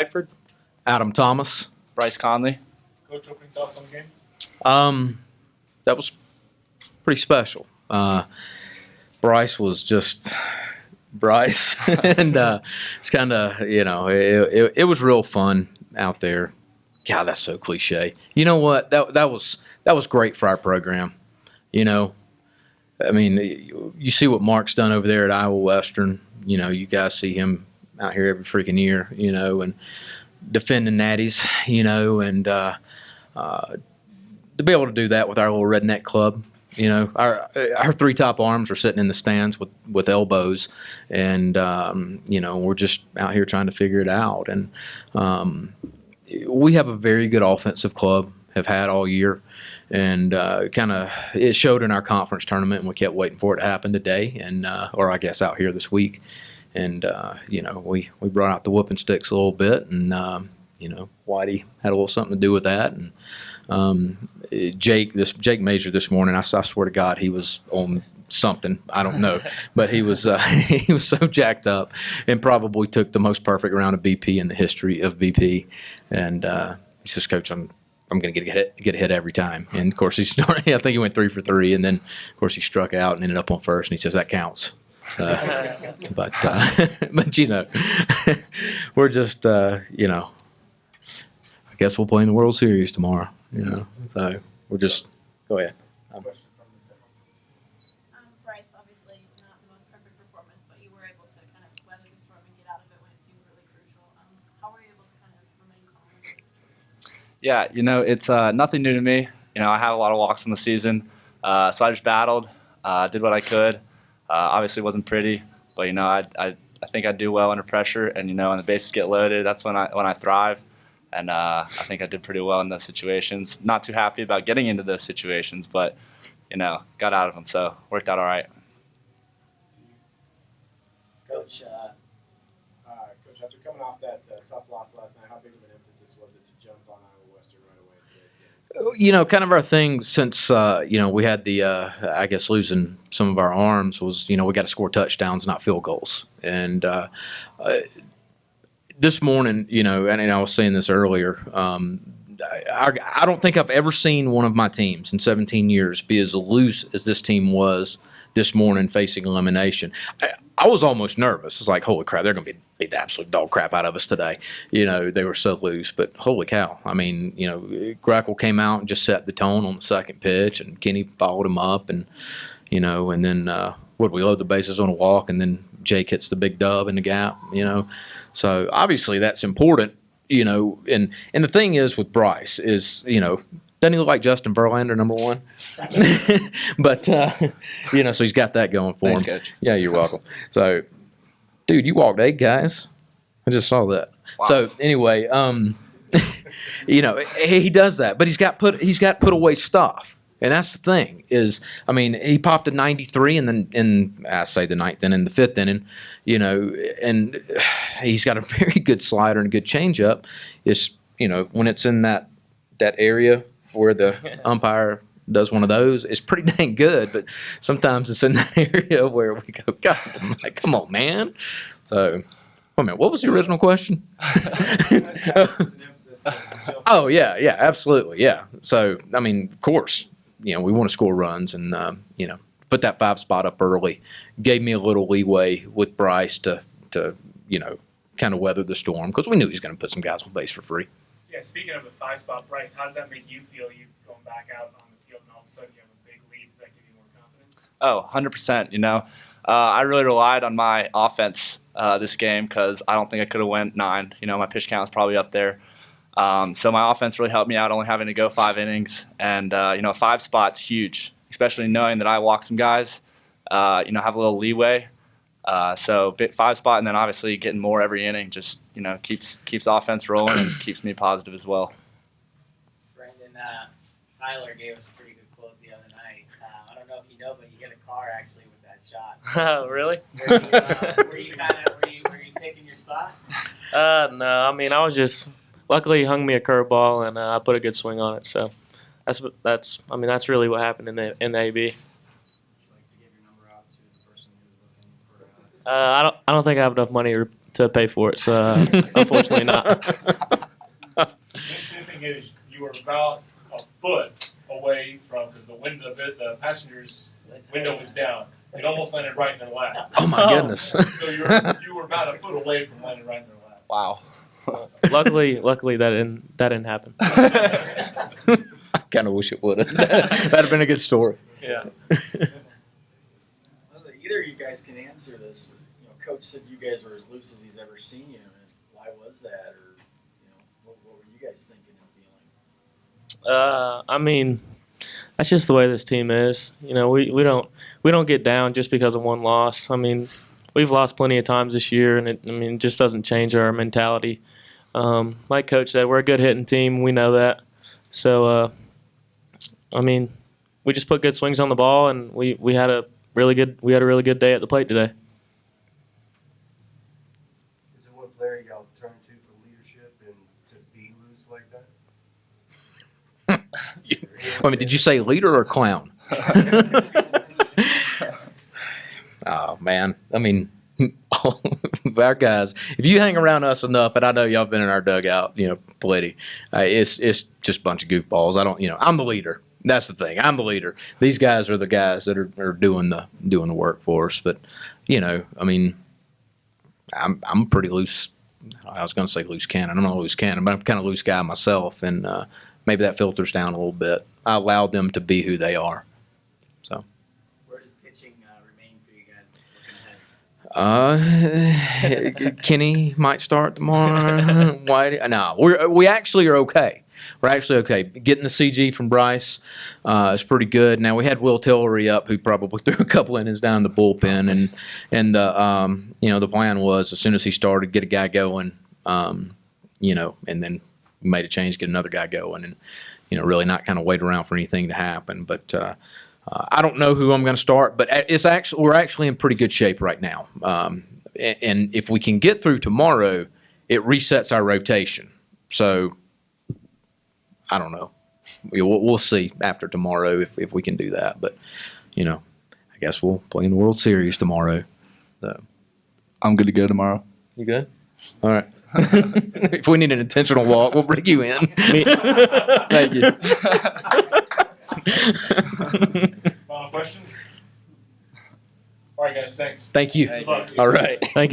Bedford. Adam Thomas. Bryce Conley. Coach, opening thoughts on the game? That was pretty special. Bryce was just Bryce, and it's kind of it was real fun out there. God, that's so cliche. You know what? That was great for our program. I mean, you see what Mark's done over there at Iowa Western. You guys see him out here every freaking year. And defending natties. And to be able to do that with our little redneck club. Our three top arms are sitting in the stands with elbows, and we're just out here trying to figure it out. And we have a very good offensive club, have had all year, and it showed in our conference tournament, and we kept waiting for it to happen today, and or I guess out here this week. And we brought out the whooping sticks a little bit, and Whitey had a little something to do with that, and. Jake Major this morning, I swear to God, he was on something. I don't know, but he was so jacked up, and probably took the most perfect round of BP in the history of BP. And he says, "Coach, I'm going to get a hit every time." And of course, he started. I think he went 3 for 3, and then of course he struck out and ended up on first. And he says that counts. But we're just I guess we'll play in the World Series tomorrow. So we're just go ahead. Bryce, obviously not the most perfect performance, but you were able to kind of weather the storm and get out of it when it seemed really crucial. How were you able to kind of remain calm in this situation? Yeah, it's nothing new to me. I had a lot of walks in the season, so I just battled, did what I could. Obviously, it wasn't pretty, but I think I do well under pressure, and when the bases get loaded, that's when I thrive. And I think I did pretty well in those situations. Not too happy about getting into those situations, but, got out of them. So worked out all right. Coach, after coming off that tough loss last night, how big of an emphasis was it to jump on Iowa Western right away in today's game? Kind of our thing since, we had the, I guess, losing some of our arms was, we got to score touchdowns, not field goals. And this morning, and I was saying this earlier, I don't think I've ever seen one of my teams in 17 years be as loose as this team was this morning facing elimination. I was almost nervous. It's like, holy crap, they're going to beat the absolute dog crap out of us today. They were so loose. But holy cow, I mean, Grackle came out and just set the tone on the second pitch, and Kenny followed him up, and and then we load the bases on a walk, and then Jake hits the big dub in the gap, So obviously that's important, and the thing is with Bryce is, doesn't he look like Justin Verlander, number one? But, so he's got that going for Thanks, him. Coach. Yeah, you're welcome. So, dude, you walked 8 guys. I just saw that. Wow. So anyway, he does that, but he's got put away stuff. And that's the thing is, I mean, he popped a 93, and then I say the 9th inning, the 5th inning, and he's got a very good slider and good changeup. It's when it's in that area where the umpire does one of those, it's pretty dang good. But sometimes it's in that area where we go, God, come on, man. So, wait a minute, what was the original question? Oh yeah, absolutely, yeah. So, I mean, of course. We want to score runs, and put that 5 spot up early. Gave me a little leeway with Bryce to kind of weather the storm, because we knew he was going to put some guys on base for free. Yeah, speaking of the 5 spot, Bryce, how does that make you feel? You going back out on the field, and all of a sudden you have a big lead. Does that give you more confidence? 100%. I really relied on my offense this game, because I don't think I could have went 9. My pitch count was probably up there. So my offense really helped me out, only having to go 5 innings. And, a 5 spot's huge, especially knowing that I walk some guys, have a little leeway. So 5 spot, and then obviously getting more every inning just, keeps offense rolling and keeps me positive as well. Brandon, Tyler gave us a pretty good quote the other night. I don't know if you know, but you hit a car actually with that shot. Oh, really? Were you picking your spot? No, I mean, I was just luckily he hung me a curveball, and I put a good swing on it. So that's really what happened in the AB. Would you like to give your number out to the person who's looking for I don't think I have enough money to to pay for it. So unfortunately not. The interesting thing is you were about a foot away from, because the passenger's window was down. It almost landed right in their lap. Oh my goodness! So you were about a foot away from landing right in their lap. Wow. Luckily that didn't happen. I kind of wish it would have. That'd have been a good story. Yeah. Well, either of you guys can answer this. You know, Coach said you guys were as loose as he's ever seen you. Why was that, or what were you guys thinking and feeling? I mean, that's just the way this team is. You know, we don't get down just because of one loss. I mean, we've lost plenty of times this year, and it just doesn't change our mentality. Like Coach said, we're a good hitting team. We know that. So, I mean, we just put good swings on the ball, and we had a really good day at the plate today. Is it one player y'all turn to for leadership and to be loose like that? I mean, did you say leader or clown? Oh man, I mean, our guys. If you hang around us enough, and I know y'all been in our dugout, plenty. It's just a bunch of goofballs. I'm the leader. That's the thing. I'm the leader. These guys are the guys that are doing the work for us. But I mean, I'm pretty loose. I was going to say loose cannon. I'm not a loose cannon, but I'm kind of loose guy myself, and maybe that filters down a little bit. I allow them to be who they are. So. Where does pitching remain for you guys looking ahead? Kenny might start tomorrow. Whitey, no, we actually are okay. We're actually okay. Getting the CG from Bryce is pretty good. Now we had Will Tillery up, who probably threw a couple innings down in the bullpen, and the plan was as soon as he started, get a guy going, and then made a change, get another guy going, and really not kind of wait around for anything to happen. But I don't know who I'm going to start, but we're actually in pretty good shape right now. And if we can get through tomorrow, it resets our rotation. So I don't know. We'll see after tomorrow if we can do that. But I guess we'll play in the World Series tomorrow. So I'm good to go tomorrow. you good? All right. If we need an intentional walk, we'll bring you in. Thank you. Final questions? All right, guys. Thanks. Thank you. Good luck. All right. Thank you.